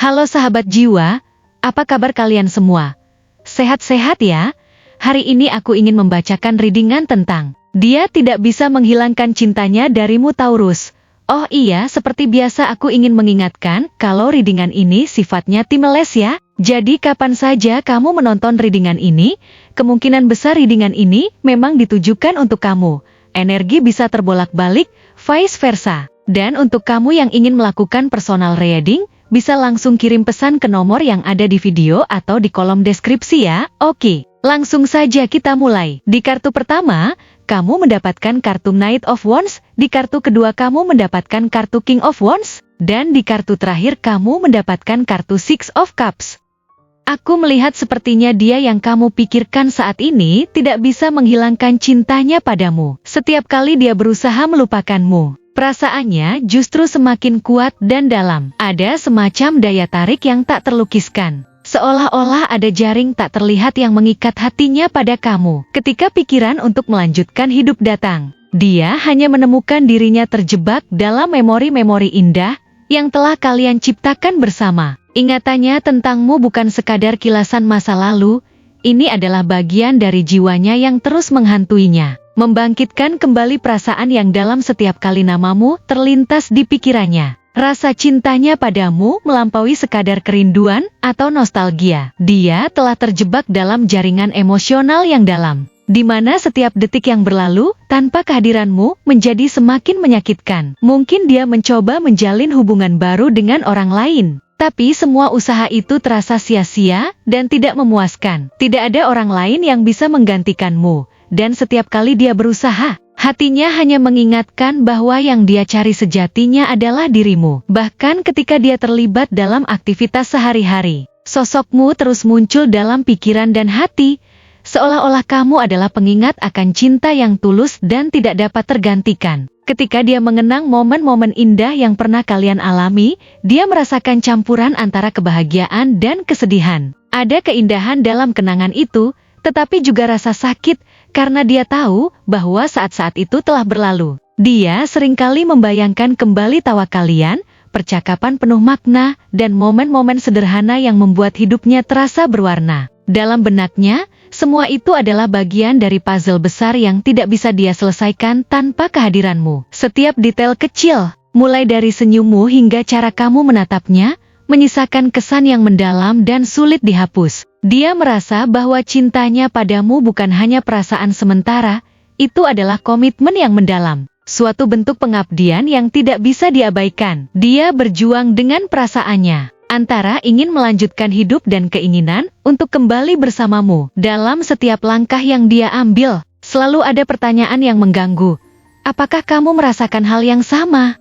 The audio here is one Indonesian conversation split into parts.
Halo sahabat jiwa, apa kabar kalian semua? Sehat-sehat ya? Hari ini aku ingin membacakan readingan tentang dia tidak bisa menghilangkan cintanya darimu Taurus. Oh iya, seperti biasa aku ingin mengingatkan kalau readingan ini sifatnya timeless ya. Jadi kapan saja kamu menonton readingan ini, kemungkinan besar readingan ini memang ditujukan untuk kamu. Energi bisa terbolak-balik, vice versa. Dan untuk kamu yang ingin melakukan personal reading, bisa langsung kirim pesan ke nomor yang ada di video atau di kolom deskripsi ya. Oke, langsung saja kita mulai. Di kartu pertama, kamu mendapatkan kartu Knight of Wands, di kartu kedua kamu mendapatkan kartu King of Wands, dan di kartu terakhir kamu mendapatkan kartu Six of Cups. Aku melihat sepertinya dia yang kamu pikirkan saat ini tidak bisa menghilangkan cintanya padamu. Setiap kali dia berusaha melupakanmu, perasaannya justru semakin kuat dan dalam. Ada semacam daya tarik yang tak terlukiskan. Seolah-olah ada jaring tak terlihat yang mengikat hatinya pada kamu. Ketika pikiran untuk melanjutkan hidup datang, dia hanya menemukan dirinya terjebak dalam memori-memori indah yang telah kalian ciptakan bersama. Ingatannya tentangmu bukan sekadar kilasan masa lalu, ini adalah bagian dari jiwanya yang terus menghantuinya. Membangkitkan kembali perasaan yang dalam setiap kali namamu terlintas di pikirannya. Rasa cintanya padamu melampaui sekadar kerinduan atau nostalgia. Dia telah terjebak dalam jaringan emosional yang dalam, di mana setiap detik yang berlalu tanpa kehadiranmu menjadi semakin menyakitkan. Mungkin dia mencoba menjalin hubungan baru dengan orang lain, tapi semua usaha itu terasa sia-sia dan tidak memuaskan. Tidak ada orang lain yang bisa menggantikanmu, dan setiap kali dia berusaha, hatinya hanya mengingatkan bahwa yang dia cari sejatinya adalah dirimu. Bahkan ketika dia terlibat dalam aktivitas sehari-hari, sosokmu terus muncul dalam pikiran dan hati, seolah-olah kamu adalah pengingat akan cinta yang tulus dan tidak dapat tergantikan. Ketika dia mengenang momen-momen indah yang pernah kalian alami, dia merasakan campuran antara kebahagiaan dan kesedihan. Ada keindahan dalam kenangan itu, tetapi juga rasa sakit, karena dia tahu bahwa saat-saat itu telah berlalu. Dia seringkali membayangkan kembali tawa kalian, percakapan penuh makna, dan momen-momen sederhana yang membuat hidupnya terasa berwarna. Dalam benaknya, semua itu adalah bagian dari puzzle besar yang tidak bisa dia selesaikan tanpa kehadiranmu. Setiap detail kecil, mulai dari senyummu hingga cara kamu menatapnya, menyisakan kesan yang mendalam dan sulit dihapus. Dia merasa bahwa cintanya padamu bukan hanya perasaan sementara, itu adalah komitmen yang mendalam. Suatu bentuk pengabdian yang tidak bisa diabaikan. Dia berjuang dengan perasaannya, antara ingin melanjutkan hidup dan keinginan untuk kembali bersamamu. Dalam setiap langkah yang dia ambil, selalu ada pertanyaan yang mengganggu. Apakah kamu merasakan hal yang sama?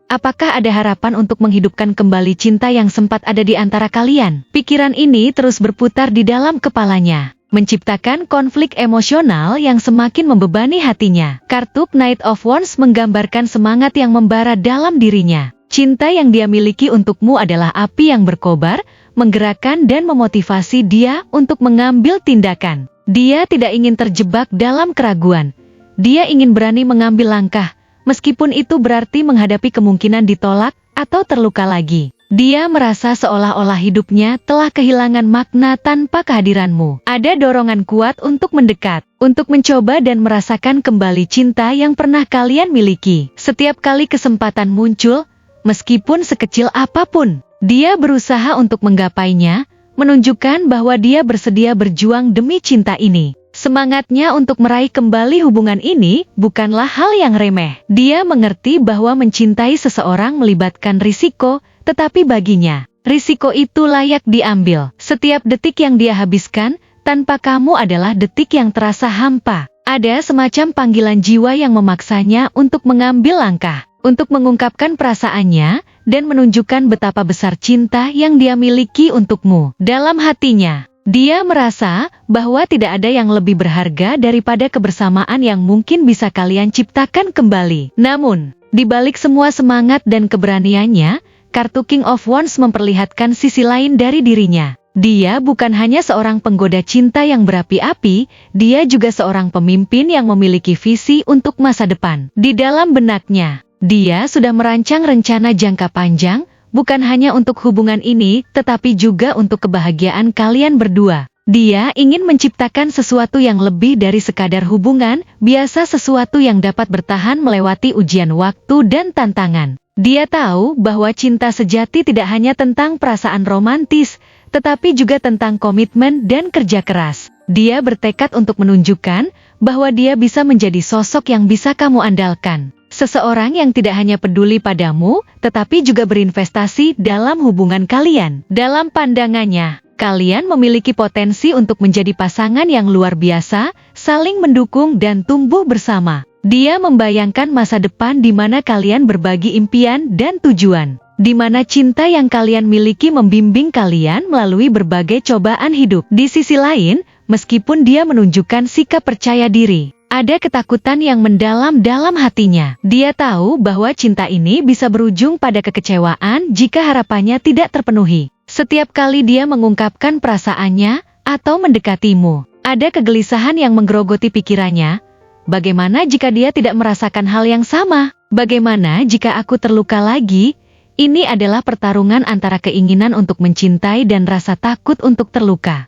Apakah ada harapan untuk menghidupkan kembali cinta yang sempat ada di antara kalian? Pikiran ini terus berputar di dalam kepalanya, menciptakan konflik emosional yang semakin membebani hatinya. Kartu Knight of Wands menggambarkan semangat yang membara dalam dirinya. Cinta yang dia miliki untukmu adalah api yang berkobar, menggerakkan dan memotivasi dia untuk mengambil tindakan. Dia tidak ingin terjebak dalam keraguan. Dia ingin berani mengambil langkah, meskipun itu berarti menghadapi kemungkinan ditolak atau terluka lagi. Dia merasa seolah-olah hidupnya telah kehilangan makna tanpa kehadiranmu. Ada dorongan kuat untuk mendekat, untuk mencoba dan merasakan kembali cinta yang pernah kalian miliki. Setiap kali kesempatan muncul, meskipun sekecil apapun, dia berusaha untuk menggapainya, menunjukkan bahwa dia bersedia berjuang demi cinta ini. Semangatnya untuk meraih kembali hubungan ini bukanlah hal yang remeh. Dia mengerti bahwa mencintai seseorang melibatkan risiko, tetapi baginya, risiko itu layak diambil. Setiap detik yang dia habiskan tanpa kamu adalah detik yang terasa hampa. Ada semacam panggilan jiwa yang memaksanya untuk mengambil langkah, untuk mengungkapkan perasaannya, dan menunjukkan betapa besar cinta yang dia miliki untukmu. Dalam hatinya, dia merasa bahwa tidak ada yang lebih berharga daripada kebersamaan yang mungkin bisa kalian ciptakan kembali. Namun, di balik semua semangat dan keberaniannya, kartu King of Wands memperlihatkan sisi lain dari dirinya. Dia bukan hanya seorang penggoda cinta yang berapi-api, dia juga seorang pemimpin yang memiliki visi untuk masa depan. Di dalam benaknya, dia sudah merancang rencana jangka panjang, bukan hanya untuk hubungan ini, tetapi juga untuk kebahagiaan kalian berdua. Dia ingin menciptakan sesuatu yang lebih dari sekadar hubungan, biasa sesuatu yang dapat bertahan melewati ujian waktu dan tantangan. Dia tahu bahwa cinta sejati tidak hanya tentang perasaan romantis, tetapi juga tentang komitmen dan kerja keras. Dia bertekad untuk menunjukkan bahwa dia bisa menjadi sosok yang bisa kamu andalkan. Seseorang yang tidak hanya peduli padamu, tetapi juga berinvestasi dalam hubungan kalian. Dalam pandangannya, kalian memiliki potensi untuk menjadi pasangan yang luar biasa, saling mendukung dan tumbuh bersama. Dia membayangkan masa depan di mana kalian berbagi impian dan tujuan, di mana cinta yang kalian miliki membimbing kalian melalui berbagai cobaan hidup. Di sisi lain, meskipun dia menunjukkan sikap percaya diri, ada ketakutan yang mendalam dalam hatinya. Dia tahu bahwa cinta ini bisa berujung pada kekecewaan jika harapannya tidak terpenuhi. Setiap kali dia mengungkapkan perasaannya atau mendekatimu, ada kegelisahan yang menggerogoti pikirannya. Bagaimana jika dia tidak merasakan hal yang sama? Bagaimana jika aku terluka lagi? Ini adalah pertarungan antara keinginan untuk mencintai dan rasa takut untuk terluka.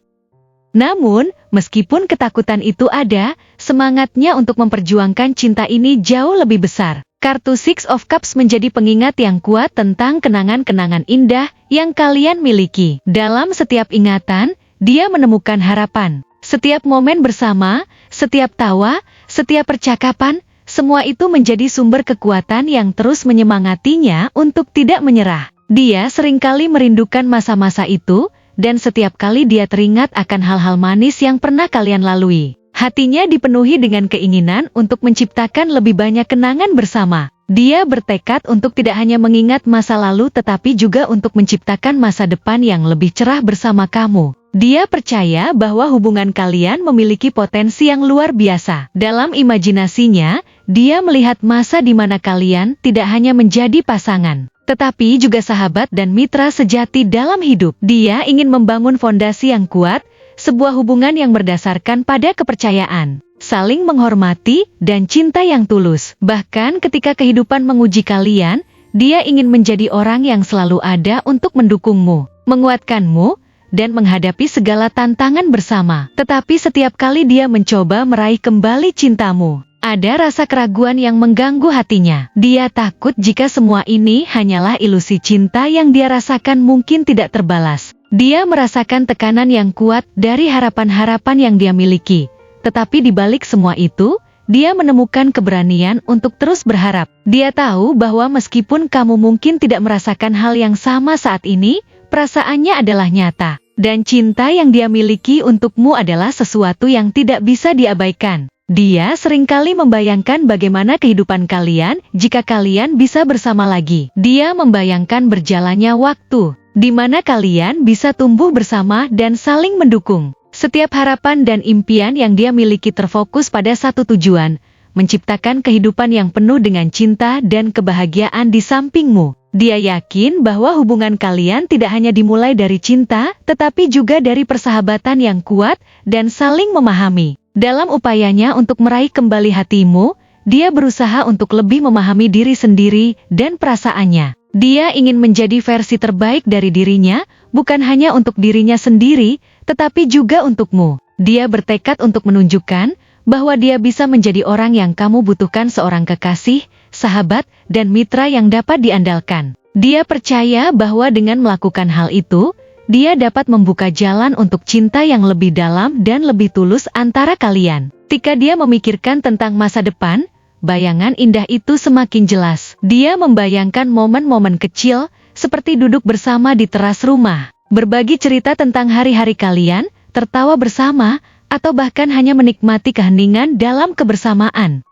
Namun, meskipun ketakutan itu ada, semangatnya untuk memperjuangkan cinta ini jauh lebih besar. Kartu Six of Cups menjadi pengingat yang kuat tentang kenangan-kenangan indah yang kalian miliki. Dalam setiap ingatan, dia menemukan harapan. Setiap momen bersama, setiap tawa, setiap percakapan, semua itu menjadi sumber kekuatan yang terus menyemangatinya untuk tidak menyerah. Dia seringkali merindukan masa-masa itu, dan setiap kali dia teringat akan hal-hal manis yang pernah kalian lalui, hatinya dipenuhi dengan keinginan untuk menciptakan lebih banyak kenangan bersama. Dia bertekad untuk tidak hanya mengingat masa lalu tetapi juga untuk menciptakan masa depan yang lebih cerah bersama kamu. Dia percaya bahwa hubungan kalian memiliki potensi yang luar biasa. Dalam imajinasinya, dia melihat masa di mana kalian tidak hanya menjadi pasangan, tetapi juga sahabat dan mitra sejati dalam hidup. Dia ingin membangun fondasi yang kuat, sebuah hubungan yang berdasarkan pada kepercayaan, saling menghormati, dan cinta yang tulus. Bahkan ketika kehidupan menguji kalian, dia ingin menjadi orang yang selalu ada untuk mendukungmu, menguatkanmu, dan menghadapi segala tantangan bersama. Tetapi setiap kali dia mencoba meraih kembali cintamu, ada rasa keraguan yang mengganggu hatinya. Dia takut jika semua ini hanyalah ilusi cinta yang dia rasakan mungkin tidak terbalas. Dia merasakan tekanan yang kuat dari harapan-harapan yang dia miliki. Tetapi di balik semua itu, dia menemukan keberanian untuk terus berharap. Dia tahu bahwa meskipun kamu mungkin tidak merasakan hal yang sama saat ini, perasaannya adalah nyata. Dan cinta yang dia miliki untukmu adalah sesuatu yang tidak bisa diabaikan. Dia seringkali membayangkan bagaimana kehidupan kalian jika kalian bisa bersama lagi. Dia membayangkan berjalannya waktu, di mana kalian bisa tumbuh bersama dan saling mendukung. Setiap harapan dan impian yang dia miliki terfokus pada satu tujuan, menciptakan kehidupan yang penuh dengan cinta dan kebahagiaan di sampingmu. Dia yakin bahwa hubungan kalian tidak hanya dimulai dari cinta, tetapi juga dari persahabatan yang kuat dan saling memahami. Dalam upayanya untuk meraih kembali hatimu, dia berusaha untuk lebih memahami diri sendiri dan perasaannya. Dia ingin menjadi versi terbaik dari dirinya, bukan hanya untuk dirinya sendiri, tetapi juga untukmu. Dia bertekad untuk menunjukkan bahwa dia bisa menjadi orang yang kamu butuhkan, seorang kekasih, sahabat, dan mitra yang dapat diandalkan. Dia percaya bahwa dengan melakukan hal itu, dia dapat membuka jalan untuk cinta yang lebih dalam dan lebih tulus antara kalian. Ketika dia memikirkan tentang masa depan, bayangan indah itu semakin jelas. Dia membayangkan momen-momen kecil, seperti duduk bersama di teras rumah, berbagi cerita tentang hari-hari kalian, tertawa bersama, atau bahkan hanya menikmati keheningan dalam kebersamaan.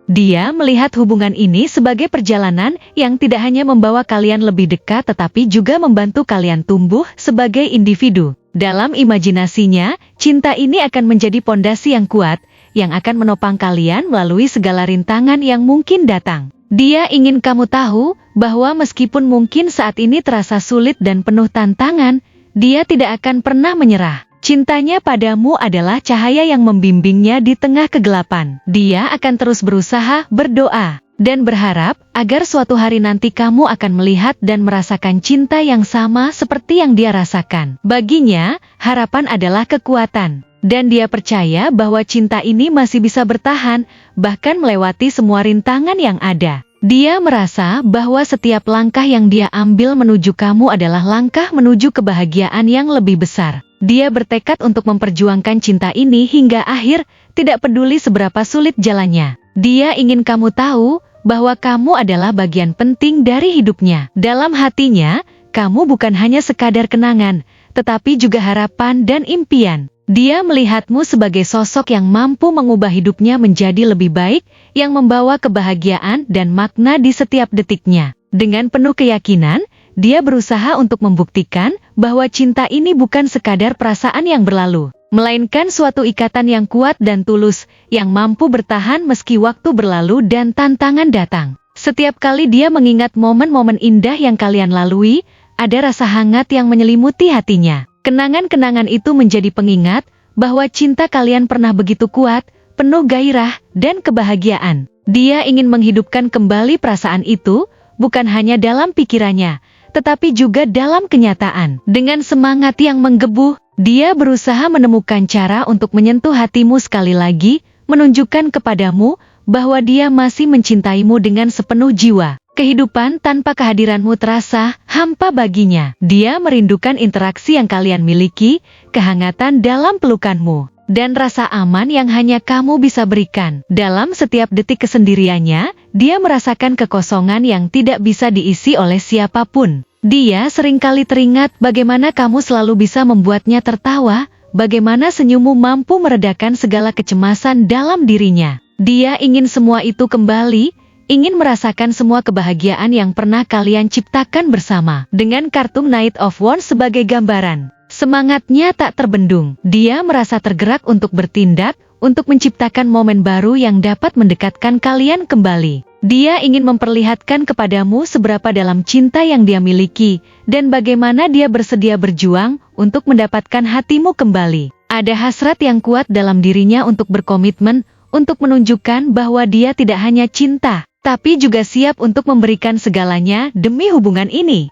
Dia melihat hubungan ini sebagai perjalanan yang tidak hanya membawa kalian lebih dekat tetapi juga membantu kalian tumbuh sebagai individu. Dalam imajinasinya, cinta ini akan menjadi pondasi yang kuat, yang akan menopang kalian melalui segala rintangan yang mungkin datang. Dia ingin kamu tahu bahwa meskipun mungkin saat ini terasa sulit dan penuh tantangan, dia tidak akan pernah menyerah. Cintanya padamu adalah cahaya yang membimbingnya di tengah kegelapan. Dia akan terus berusaha, berdoa, dan berharap agar suatu hari nanti kamu akan melihat dan merasakan cinta yang sama seperti yang dia rasakan. Baginya, harapan adalah kekuatan, dan dia percaya bahwa cinta ini masih bisa bertahan, bahkan melewati semua rintangan yang ada. Dia merasa bahwa setiap langkah yang dia ambil menuju kamu adalah langkah menuju kebahagiaan yang lebih besar. Dia bertekad untuk memperjuangkan cinta ini hingga akhir, tidak peduli seberapa sulit jalannya. Dia ingin kamu tahu bahwa kamu adalah bagian penting dari hidupnya. Dalam hatinya, kamu bukan hanya sekadar kenangan, tetapi juga harapan dan impian. Dia melihatmu sebagai sosok yang mampu mengubah hidupnya menjadi lebih baik, yang membawa kebahagiaan dan makna di setiap detiknya. Dengan penuh keyakinan, dia berusaha untuk membuktikan bahwa cinta ini bukan sekadar perasaan yang berlalu, melainkan suatu ikatan yang kuat dan tulus, yang mampu bertahan meski waktu berlalu dan tantangan datang. Setiap kali dia mengingat momen-momen indah yang kalian lalui, ada rasa hangat yang menyelimuti hatinya. Kenangan-kenangan itu menjadi pengingat bahwa cinta kalian pernah begitu kuat, penuh gairah dan kebahagiaan. Dia ingin menghidupkan kembali perasaan itu, bukan hanya dalam pikirannya, tetapi juga dalam kenyataan. Dengan semangat yang menggebu, dia berusaha menemukan cara untuk menyentuh hatimu sekali lagi, menunjukkan kepadamu bahwa dia masih mencintaimu dengan sepenuh jiwa. Kehidupan tanpa kehadiranmu terasa hampa baginya. Dia merindukan interaksi yang kalian miliki, kehangatan dalam pelukanmu, dan rasa aman yang hanya kamu bisa berikan. Dalam setiap detik kesendiriannya, dia merasakan kekosongan yang tidak bisa diisi oleh siapapun. Dia seringkali teringat bagaimana kamu selalu bisa membuatnya tertawa, bagaimana senyummu mampu meredakan segala kecemasan dalam dirinya. Dia ingin semua itu kembali, ingin merasakan semua kebahagiaan yang pernah kalian ciptakan bersama. Dengan kartun Knight of Wands sebagai gambaran, semangatnya tak terbendung. Dia merasa tergerak untuk bertindak, untuk menciptakan momen baru yang dapat mendekatkan kalian kembali. Dia ingin memperlihatkan kepadamu seberapa dalam cinta yang dia miliki, dan bagaimana dia bersedia berjuang untuk mendapatkan hatimu kembali. Ada hasrat yang kuat dalam dirinya untuk berkomitmen, untuk menunjukkan bahwa dia tidak hanya cinta, tapi juga siap untuk memberikan segalanya demi hubungan ini.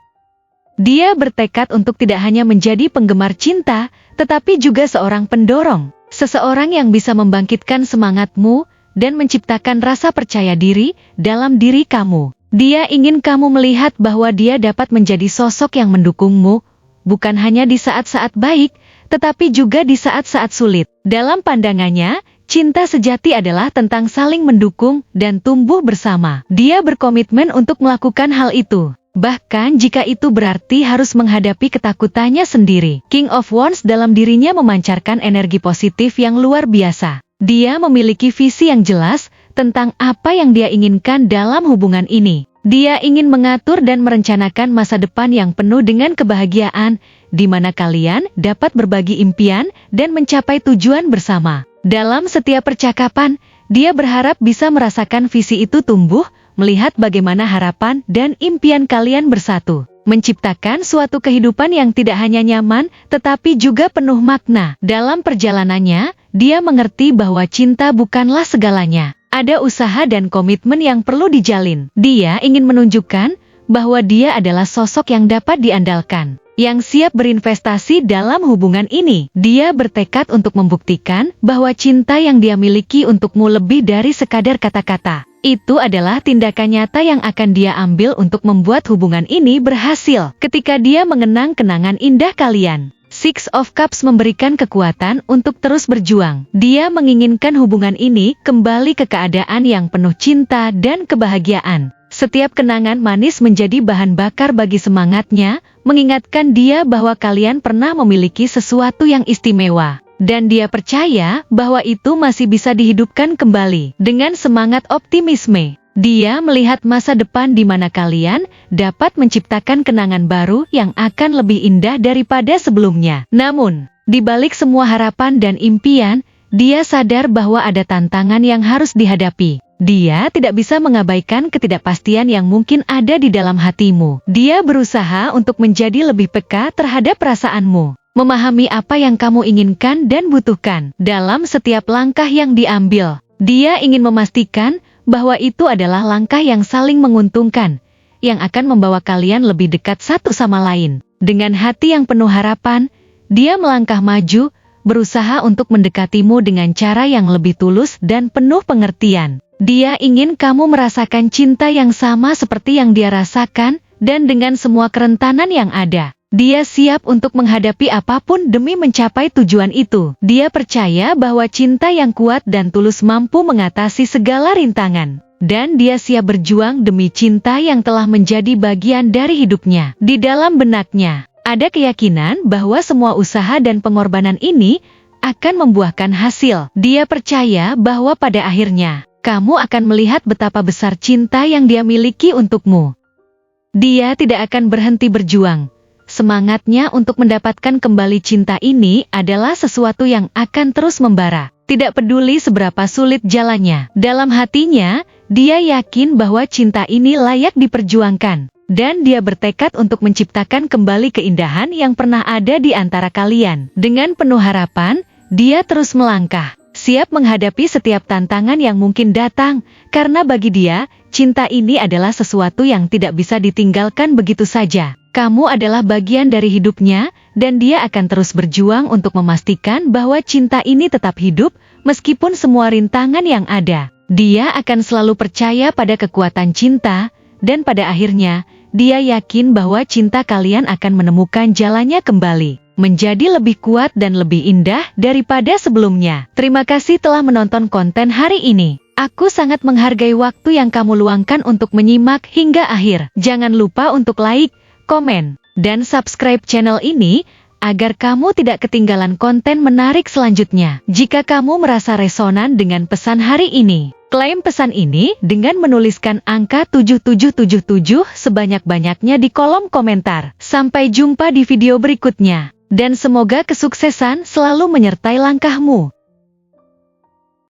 Dia bertekad untuk tidak hanya menjadi penggemar cinta, tetapi juga seorang pendorong, seseorang yang bisa membangkitkan semangatmu dan menciptakan rasa percaya diri dalam diri kamu. Dia ingin kamu melihat bahwa dia dapat menjadi sosok yang mendukungmu, bukan hanya di saat-saat baik, tetapi juga di saat-saat sulit. Dalam pandangannya, cinta sejati adalah tentang saling mendukung dan tumbuh bersama. Dia berkomitmen untuk melakukan hal itu, bahkan jika itu berarti harus menghadapi ketakutannya sendiri. King of Wands dalam dirinya memancarkan energi positif yang luar biasa. Dia memiliki visi yang jelas tentang apa yang dia inginkan dalam hubungan ini. Dia ingin mengatur dan merencanakan masa depan yang penuh dengan kebahagiaan, di mana kalian dapat berbagi impian dan mencapai tujuan bersama. Dalam setiap percakapan, dia berharap bisa merasakan visi itu tumbuh, melihat bagaimana harapan dan impian kalian bersatu, menciptakan suatu kehidupan yang tidak hanya nyaman, tetapi juga penuh makna. Dalam perjalanannya, dia mengerti bahwa cinta bukanlah segalanya. Ada usaha dan komitmen yang perlu dijalin. Dia ingin menunjukkan bahwa dia adalah sosok yang dapat diandalkan, yang siap berinvestasi dalam hubungan ini. Dia bertekad untuk membuktikan bahwa cinta yang dia miliki untukmu lebih dari sekadar kata-kata. Itu adalah tindakan nyata yang akan dia ambil untuk membuat hubungan ini berhasil. Ketika dia mengenang kenangan indah kalian, Six of Cups memberikan kekuatan untuk terus berjuang. Dia menginginkan hubungan ini kembali ke keadaan yang penuh cinta dan kebahagiaan. Setiap kenangan manis menjadi bahan bakar bagi semangatnya, mengingatkan dia bahwa kalian pernah memiliki sesuatu yang istimewa. Dan dia percaya bahwa itu masih bisa dihidupkan kembali. Dengan semangat optimisme, dia melihat masa depan di mana kalian dapat menciptakan kenangan baru yang akan lebih indah daripada sebelumnya. Namun, di balik semua harapan dan impian, dia sadar bahwa ada tantangan yang harus dihadapi. Dia tidak bisa mengabaikan ketidakpastian yang mungkin ada di dalam hatimu. Dia berusaha untuk menjadi lebih peka terhadap perasaanmu, memahami apa yang kamu inginkan dan butuhkan dalam setiap langkah yang diambil. Dia ingin memastikan bahwa itu adalah langkah yang saling menguntungkan, yang akan membawa kalian lebih dekat satu sama lain. Dengan hati yang penuh harapan, dia melangkah maju, berusaha untuk mendekatimu dengan cara yang lebih tulus dan penuh pengertian. Dia ingin kamu merasakan cinta yang sama seperti yang dia rasakan, dan dengan semua kerentanan yang ada. Dia siap untuk menghadapi apapun demi mencapai tujuan itu. Dia percaya bahwa cinta yang kuat dan tulus mampu mengatasi segala rintangan. Dan dia siap berjuang demi cinta yang telah menjadi bagian dari hidupnya. Di dalam benaknya, ada keyakinan bahwa semua usaha dan pengorbanan ini akan membuahkan hasil. Dia percaya bahwa pada akhirnya, kamu akan melihat betapa besar cinta yang dia miliki untukmu. Dia tidak akan berhenti berjuang. Semangatnya untuk mendapatkan kembali cinta ini adalah sesuatu yang akan terus membara. Tidak peduli seberapa sulit jalannya. Dalam hatinya, dia yakin bahwa cinta ini layak diperjuangkan. Dan dia bertekad untuk menciptakan kembali keindahan yang pernah ada di antara kalian. Dengan penuh harapan, dia terus melangkah. Siap menghadapi setiap tantangan yang mungkin datang, karena bagi dia, cinta ini adalah sesuatu yang tidak bisa ditinggalkan begitu saja. Kamu adalah bagian dari hidupnya, dan dia akan terus berjuang untuk memastikan bahwa cinta ini tetap hidup, meskipun semua rintangan yang ada. Dia akan selalu percaya pada kekuatan cinta, dan pada akhirnya, dia yakin bahwa cinta kalian akan menemukan jalannya kembali, menjadi lebih kuat dan lebih indah daripada sebelumnya. Terima kasih telah menonton konten hari ini. Aku sangat menghargai waktu yang kamu luangkan untuk menyimak hingga akhir. Jangan lupa untuk like, komen, dan subscribe channel ini, agar kamu tidak ketinggalan konten menarik selanjutnya. Jika kamu merasa resonan dengan pesan hari ini, klaim pesan ini dengan menuliskan angka 7777 sebanyak-banyaknya di kolom komentar. Sampai jumpa di video berikutnya. Dan semoga kesuksesan selalu menyertai langkahmu.